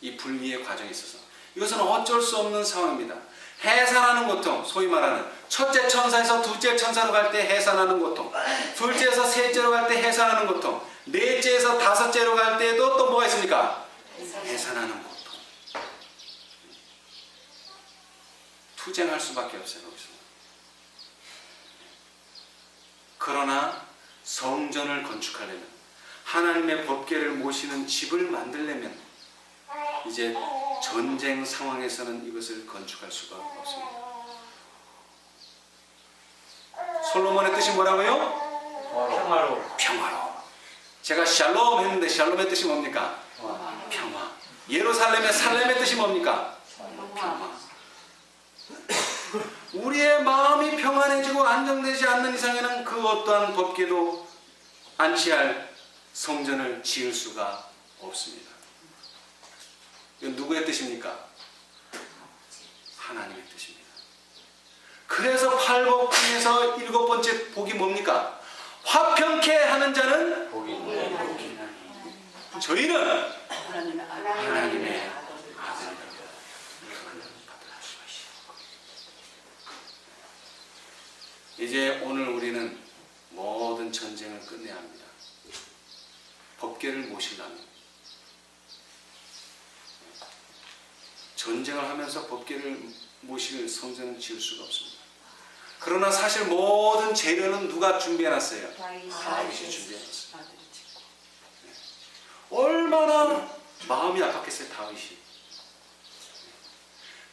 A: 이 분리의 과정에 있어서. 이것은 어쩔 수 없는 상황입니다. 해산하는 고통, 소위 말하는 첫째 천사에서 둘째 천사로 갈 때 해산하는 고통, 둘째에서 셋째로 갈 때 해산하는 고통, 넷째에서 다섯째로 갈 때도 또 뭐가 있습니까? 해산하는 고통. 투쟁할 수밖에 없어요. 거기서. 그러나 성전을 건축하려면, 하나님의 법궤를 모시는 집을 만들려면 이제 전쟁 상황에서는 이것을 건축할 수가 없습니다. 솔로몬의 뜻이 뭐라고요?
C: 평화로.
A: 평화로. 제가 샬롬 했는데 샬롬의 뜻이 뭡니까? 평화. 예루살렘의 살렘의 뜻이 뭡니까? 평화. 우리의 마음이 평안해지고 안정되지 않는 이상에는 그 어떠한 법궤도 안치할 성전을 지을 수가 없습니다. 이건 누구의 뜻입니까? 하나님의 뜻입니다. 그래서 팔복 중에서 7번째 복이 뭡니까? 화평케 하는 자는
C: 복이
A: 저희는
D: 하나님의
A: 하나님의 아들이다. 이제 오늘 우리는 모든 전쟁을 끝내야 합니다. 법궤를 모시려면 전쟁을 하면서 법궤를 모실 성전을 지을 수가 없습니다. 그러나 사실 모든 재료는 누가 준비해놨어요? 다윗이 준비해놨어요. 얼마나 마음이 아팠겠어요, 다윗이.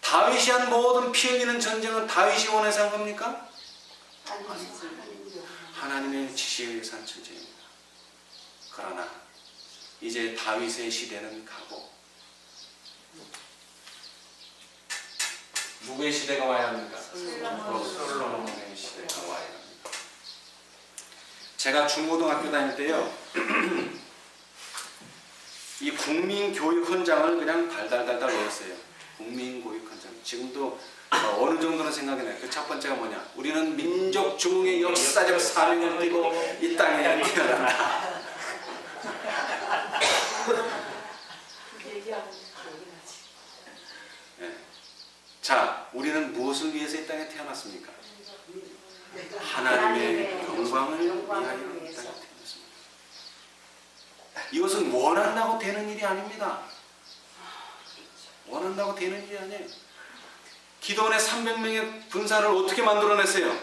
A: 다윗이 한 모든 피 흘리는 전쟁은 다윗이 원해서 한 겁니까? 하나님의 지시에 의해서 한 전쟁입니다. 그러나 이제 다윗의 시대는 가고 누구의 시대가 와야 합니까? 솔로몬의 시대가 와야 합니다. 제가 중고등학교 다닐 때요 이 국민교육 헌장을 그냥 달달달달 외웠어요. 국민교육 헌장. 지금도 어느 정도는 생각이 나요. 그 첫 번째가 뭐냐? 우리는 민족 중흥의 역사적 사명을 띠고 이 땅에 태어난다. 네. 자, 우리는 무엇을 위해서 이 땅에 태어났습니까? 하나님의 영광을 위하여 이 땅에 태어났습니다. 이것은 원한다고 되는 일이 아닙니다. 원한다고 되는 일이 아니에요. 기도원의 300명의 분사를 어떻게 만들어냈어요?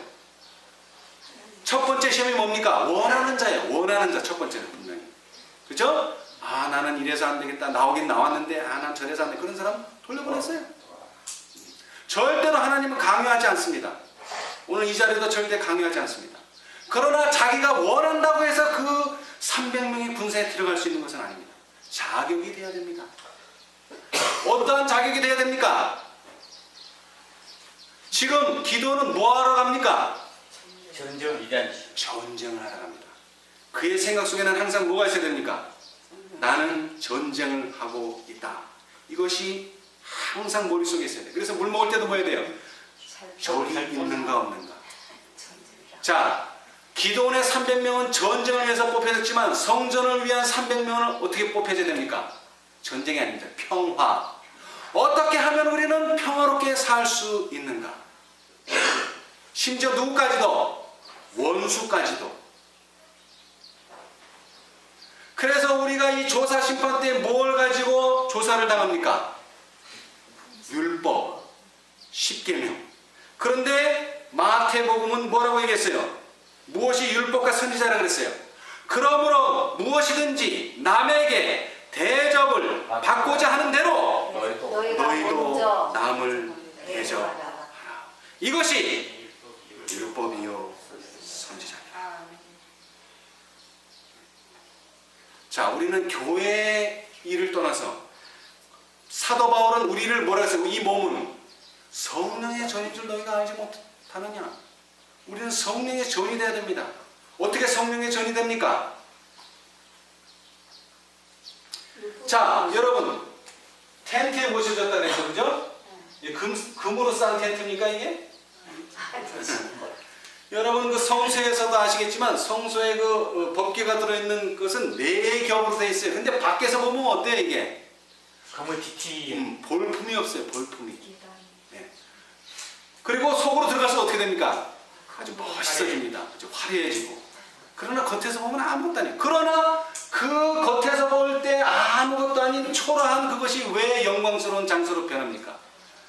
A: 첫 번째 시험이 뭡니까? 원하는 자예요. 원하는 자. 첫 번째는 분명히. 그죠? 아, 나는 이래서 안 되겠다. 나오긴 나왔는데, 아, 난 저래서 안 돼. 그런 사람 돌려보냈어요. 절대로 하나님은 강요하지 않습니다. 오늘 이 자리도 절대 강요하지 않습니다. 그러나 자기가 원한다고 해서 그 300명의 군사에 들어갈 수 있는 것은 아닙니다. 자격이 돼야 됩니다. 어떠한 자격이 돼야 됩니까? 지금 기도는 뭐하러 갑니까?
C: 전쟁을 위대한지.
A: 전쟁을 하러 갑니다. 그의 생각 속에는 항상 뭐가 있어야 됩니까? 나는 전쟁을 하고 있다. 이것이 항상 머릿속에 있어야 돼요. 그래서 물 먹을 때도 뭐 해야 돼요? 적이 있는가 없는가. 자, 기도원의 300명은 전쟁을 위해서 뽑혀졌지만 성전을 위한 300명은 어떻게 뽑혀져야 됩니까? 전쟁이 아닙니다. 평화. 어떻게 하면 우리는 평화롭게 살 수 있는가? 심지어 누구까지도? 원수까지도. 그래서 우리가 이 조사 심판 때 뭘 가지고 조사를 당합니까? 율법, 10계명. 그런데 마태복음은 뭐라고 얘기했어요? 무엇이 율법과 선지자라 그랬어요? 그러므로 무엇이든지 남에게 대접을 받고자 하는 대로 너희도 남을 대접하라. 이것이 율법이요 선지자니라. 자, 우리는 교회의 일을 떠나서 사도 바울은 우리를 뭐라 했어요? 이 몸은 성령의 전인 줄 너희가 알지 못하느냐? 우리는 성령의 전이 되어야 됩니다. 어떻게 성령의 전이 됩니까? 자, 여러분 텐트에 모셔졌다 그랬죠, 그죠? 금으로 싼 텐트입니까 이게? 여러분 그 성소에서도 아시겠지만 성소에 그 법궤가 들어있는 것은 4겹으로 되어 있어요. 근데 밖에서 보면 어때요 이게?
C: 거무튀튀.
A: 볼품이 없어요. 볼품이. 네. 그리고 속으로 들어가서 어떻게 됩니까? 아주 멋있어집니다. 아주 화려해지고. 그러나 겉에서 보면 아무것도 아니에요. 그러나 그 겉에서 볼 때 아무것도 아닌 초라한 그것이 왜 영광스러운 장소로 변합니까?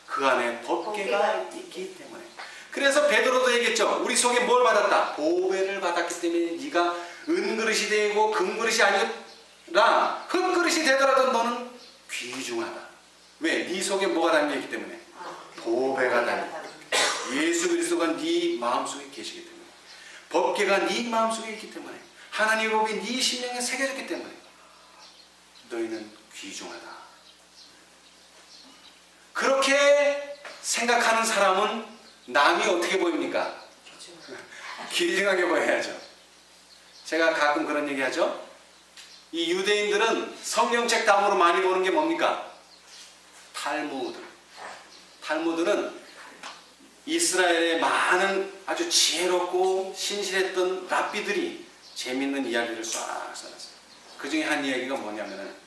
A: 그 안에 법궤가 있기 때문에. 그래서 베드로도 얘기했죠. 우리 속에 뭘 받았다? 보배를 받았기 때문에 네가 은그릇이 되고 금그릇이 아니라 흙그릇이 되더라도 너는 귀중하다. 왜? 네 속에 뭐가 담겨있기 때문에? 보배가 담겨있기 때문에. 예수 그리스도가 네 마음속에 계시기 때문에. 법궤가 네 마음속에 있기 때문에. 하나님의 법이 네 심령에 새겨졌기 때문에 너희는 귀중하다. 그렇게 생각하는 사람은 남이 어떻게 보입니까? 귀중하게 보여야죠. 제가 가끔 그런 얘기 하죠. 이 유대인들은 성경책 다음으로 많이 보는 게 뭡니까? 탈무드. 탈무드는 이스라엘의 많은 아주 지혜롭고 신실했던 랍비들이 재밌는 이야기를 쫙 써놨어요. 그 중에 한 이야기가 뭐냐면은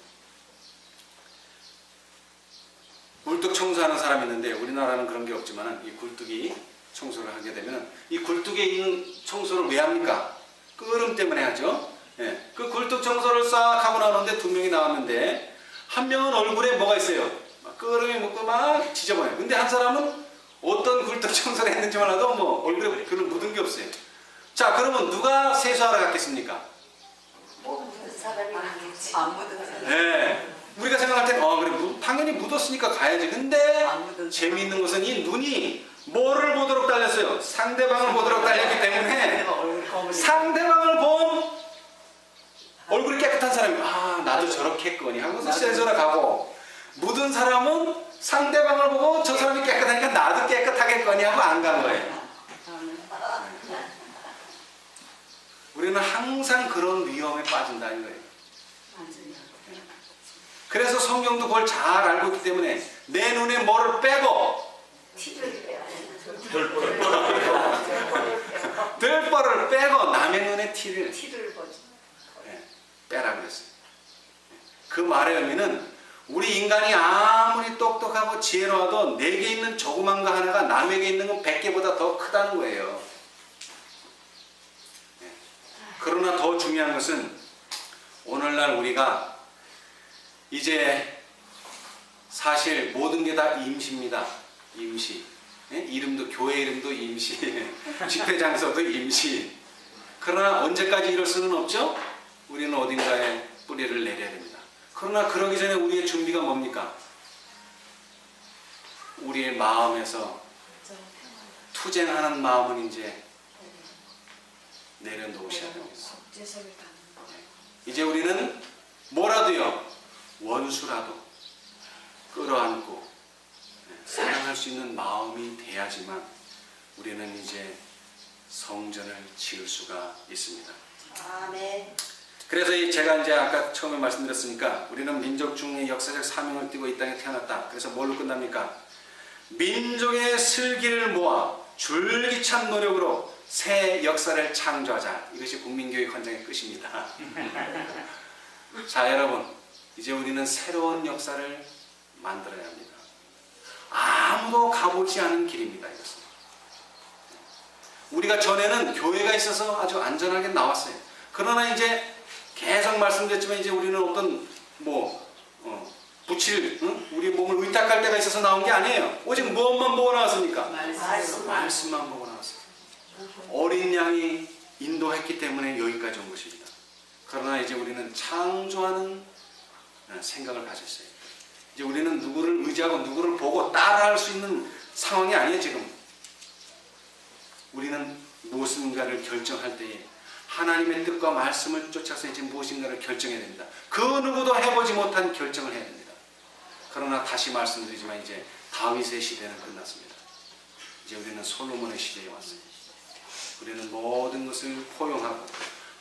A: 굴뚝 청소하는 사람이 있는데 우리나라는 그런 게 없지만 이 굴뚝이 청소를 하게 되면 이 굴뚝에 있는 청소를 왜 합니까? 끄름 때문에 하죠. 예. 그 굴뚝 청소를 싹 하고 나오는데 2명이 나왔는데 한 명은 얼굴에 뭐가 있어요? 막 끄름이 묻고 막 지저분해요. 근데 한 사람은 어떤 굴뚝 청소를 했는지 몰라도 뭐 얼굴에 별로 묻은 게 없어요. 자, 그러면 누가 세수하러 갔겠습니까?
D: 안 묻은 사람.
A: 네. 우리가 생각할 때는 그래 당연히 묻었으니까 가야지. 근데
D: 안 묻은
A: 재미있는 것은 이 눈이 뭐를 보도록 달렸어요? 상대방을 보도록 달렸기 때문에 상대방을 본 얼굴이 깨끗한 사람이 나도 저렇게 했거니 하고서 세수하러 가고, 묻은 사람은 상대방을 보고 저 사람이 깨끗하니까 나도 깨끗하겠거니 하고 안 간 거예요. 우리는 항상 그런 위험에 빠진다는 거예요. 그래서 성경도 그걸 잘 알고 있기 때문에 내 눈에 뭐를 빼고 들벌을 빼고 남의 눈에 티를 빼라 그랬어요. 그 말의 의미는 우리 인간이 아무리 똑똑하고 지혜로워도 내게 있는 조그만 거 하나가 남에게 있는 건 100개보다 더 크다는 거예요. 그러나 더 중요한 것은 오늘날 우리가 이제 사실 모든 게 다 임시입니다. 임시. 이름도 교회 이름도 임시. 집회 장소도 임시. 그러나 언제까지 이럴 수는 없죠? 우리는 어딘가에 뿌리를 내려야 됩니다. 그러나 그러기 전에 우리의 준비가 뭡니까? 우리의 마음에서 투쟁하는 마음은 이제 내려놓으셔야 됩니다. 이제 우리는 뭐라도요, 원수라도 끌어안고 사랑할 수 있는 마음이 돼야지만 우리는 이제 성전을 지을 수가 있습니다.
D: 아멘.
A: 그래서 제가 이제 아까 처음에 말씀드렸으니까 우리는 민족 중에 역사적 사명을 띠고 이 땅에 태어났다. 그래서 뭘로 끝납니까? 민족의 슬기를 모아 줄기찬 노력으로 새 역사를 창조하자. 이것이 국민교육 헌장의 끝입니다. 자, 여러분, 이제 우리는 새로운 역사를 만들어야 합니다. 아무도 가보지 않은 길입니다. 이것은. 우리가 전에는 교회가 있어서 아주 안전하게 나왔어요. 그러나 이제 계속 말씀드렸지만 이제 우리는 어떤 붙일 우리 몸을 의탁할 때가 있어서 나온 게 아니에요. 오직 무엇만 보고 나왔습니까? 말씀만 보고 나왔어요. 어린 양이 인도했기 때문에 여기까지 온 것입니다. 그러나 이제 우리는 창조하는 생각을 가졌어요. 이제 우리는 누구를 의지하고 누구를 보고 따라할 수 있는 상황이 아니에요. 지금 우리는 무엇인가를 결정할 때에 하나님의 뜻과 말씀을 쫓아서 이제 무엇인가를 결정해야 됩니다. 그 누구도 해보지 못한 결정을 해야 됩니다. 그러나 다시 말씀드리지만 이제 다윗의 시대는 끝났습니다. 이제 우리는 솔로몬의 시대에 왔어요. 우리는 모든 것을 포용하고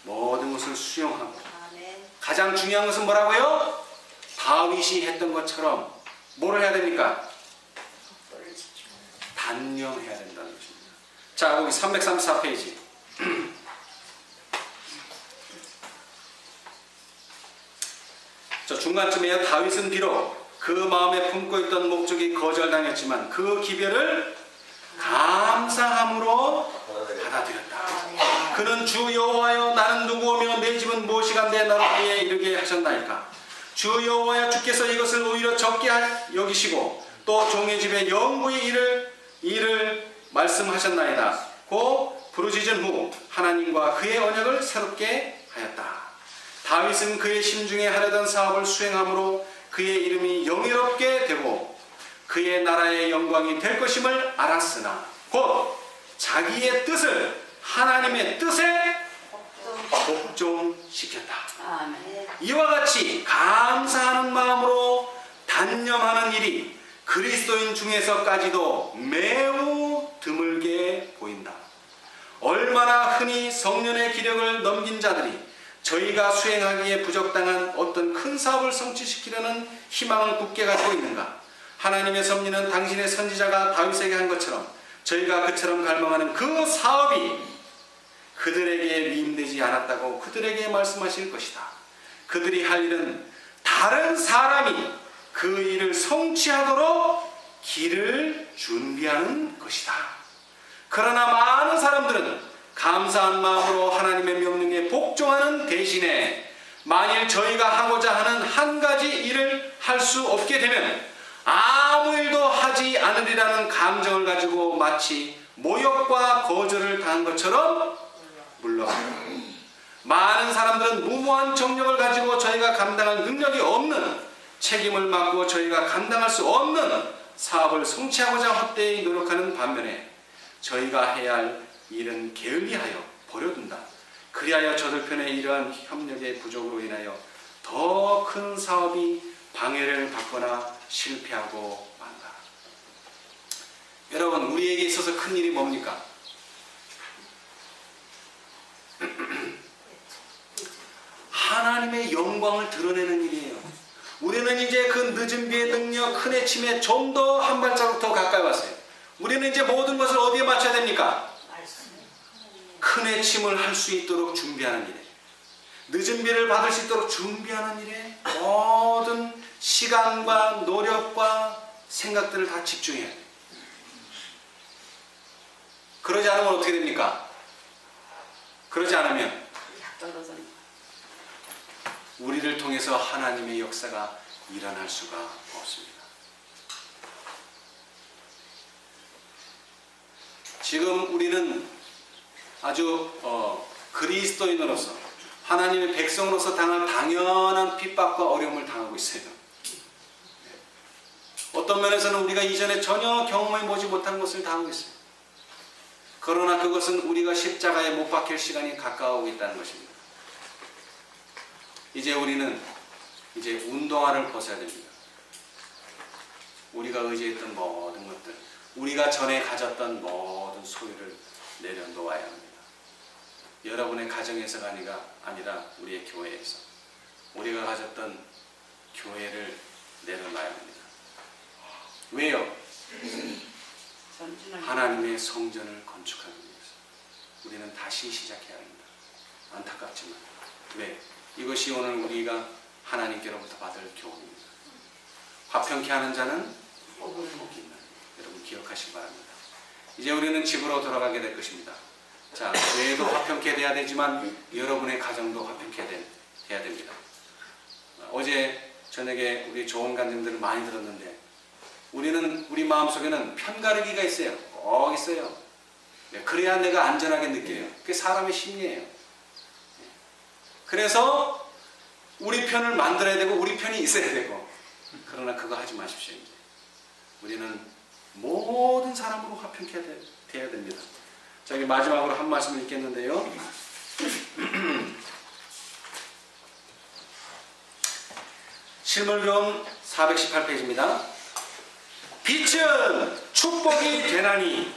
A: 모든 것을 수용하고
D: 아멘.
A: 가장 중요한 것은 뭐라고요? 다윗이 했던 것처럼 뭐를 해야 됩니까?
D: 법도를 지키고.
A: 단념해야 된다는 것입니다. 자, 거기 334페이지. 저 중간쯤에요. 다윗은 비록 그 마음에 품고 있던 목적이 거절당했지만 그 기별을 감사함으로 받아들였다.
D: 아멘.
A: 그는 주 여호와여 나는 누구오며 내 집은 무엇이간데 나를 위해 이르게 하셨나이까. 주 여호와여 주께서 이것을 오히려 적게 여기시고 또 종의 집에 영구히 이를 말씀하셨나이다. 고 부르짖은 후 하나님과 그의 언약을 새롭게 하였다. 다윗은 그의 심중에 하려던 사업을 수행함으로 그의 이름이 영예롭게 되고 그의 나라의 영광이 될 것임을 알았으나 곧 자기의 뜻을 하나님의 뜻에 복종시켰다.
D: 아멘.
A: 이와 같이 감사하는 마음으로 단념하는 일이 그리스도인 중에서까지도 매우 드물게 보인다. 얼마나 흔히 성령의 기력을 넘긴 자들이 저희가 수행하기에 부적당한 어떤 큰 사업을 성취시키려는 희망을 굳게 가지고 있는가. 하나님의 섭리는 당신의 선지자가 다윗에게 한 것처럼 저희가 그처럼 갈망하는 그 사업이 그들에게 위임되지 않았다고 그들에게 말씀하실 것이다. 그들이 할 일은 다른 사람이 그 일을 성취하도록 길을 준비하는 것이다. 그러나 많은 사람들은 감사한 마음으로 하나님의 명령에 복종하는 대신에 만일 저희가 하고자 하는 한 가지 일을 할 수 없게 되면 아무 일도 하지 않으리라는 감정을 가지고 마치 모욕과 거절을 당한 것처럼 물러갑니다. 많은 사람들은 무모한 정력을 가지고 저희가 감당할 능력이 없는 책임을 맡고 저희가 감당할 수 없는 사업을 성취하고자 헛되이 노력하는 반면에 저희가 해야 할 일은 게을리하여 버려둔다. 그리하여 저들 편의 이러한 협력의 부족으로 인하여 더 큰 사업이 방해를 받거나 실패하고 만다. 여러분, 우리에게 있어서 큰 일이 뭡니까? 하나님의 영광을 드러내는 일이에요. 우리는 이제 그 늦은 비의 능력, 큰 해침에 좀 더 한 발자국 더 가까이 왔어요. 우리는 이제 모든 것을 어디에 맞춰야 됩니까? 큰 해침을 할 수 있도록 준비하는 일에, 늦은 비를 받을 수 있도록 준비하는 일에 모든 시간과 노력과 생각들을 다 집중해야 돼요. 그러지 않으면 어떻게 됩니까? 그러지 않으면 우리를 통해서 하나님의 역사가 일어날 수가 없습니다. 지금 우리는 아주 그리스도인으로서 하나님의 백성으로서 당할 당연한 핍박과 어려움을 당하고 있어요. 어떤 면에서는 우리가 이전에 전혀 경험해 보지 못한 것을 당하고 있어요. 그러나 그것은 우리가 십자가에 못 박힐 시간이 가까워오고 있다는 것입니다. 이제 우리는 운동화를 벗어야 됩니다. 우리가 의지했던 모든 것들, 우리가 전에 가졌던 모든 소유를 내려놓아야 합니다. 여러분의 가정에서가 아니라 우리의 교회에서 우리가 가졌던 교회를 내려놔야 합니다. 왜요? 하나님의 성전을 건축하기 위해서 우리는 다시 시작해야 합니다. 안타깝지만 왜? 이것이 오늘 우리가 하나님께로부터 받을 교훈입니다. 화평케 하는 자는 복이 있나니. 여러분 기억하시기 바랍니다. 이제 우리는 집으로 돌아가게 될 것입니다. 자, 교회도 화평케 돼야 되지만 여러분의 가정도 화평케 돼야 됩니다. 어제 저녁에 우리 조언관님들을 많이 들었는데 우리 마음속에는 편가르기가 있어요. 꼭 있어요. 그래야 내가 안전하게 느껴요. 그게 사람의 심리예요. 그래서 우리 편을 만들어야 되고 우리 편이 있어야 되고, 그러나 그거 하지 마십시오. 이제. 우리는 모든 사람으로 화평케 돼야 됩니다. 자, 여기 마지막으로 한 말씀을 읽겠는데요. 실물교훈 418페이지입니다. 빛은 축복이 되나니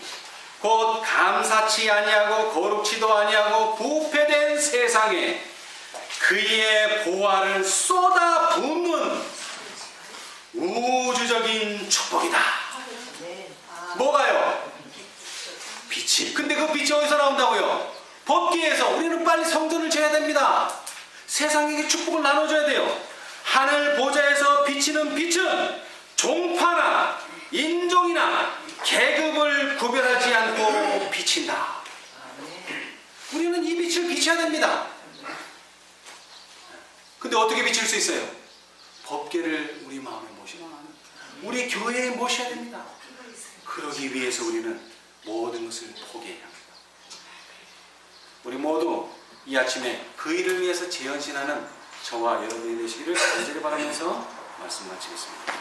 A: 곧 감사치 아니하고 거룩치도 아니하고 부패된 세상에 그의 보화를 쏟아 붓는 우주적인 축복이다. 뭐가요? 빛이. 근데 그 빛이 어디서 나온다고요? 법계에서. 우리는 빨리 성전을 지어야 됩니다. 세상에게 축복을 나눠줘야 돼요. 하늘 보좌에서 비치는 빛은 종파나 인종이나 계급을 구별하지 않고 비친다. 우리는 이 빛을 비춰야 됩니다. 근데 어떻게 비칠 수 있어요? 법계를 우리 마음에 모시고 우리 교회에 모셔야 됩니다. 그러기 위해서 우리는 모든 것을 포기해야 합니다. 우리 모두 이 아침에 그 일을 위해서 재헌신하는 저와 여러분이 되시기를 간절히 바라면서 말씀 마치겠습니다.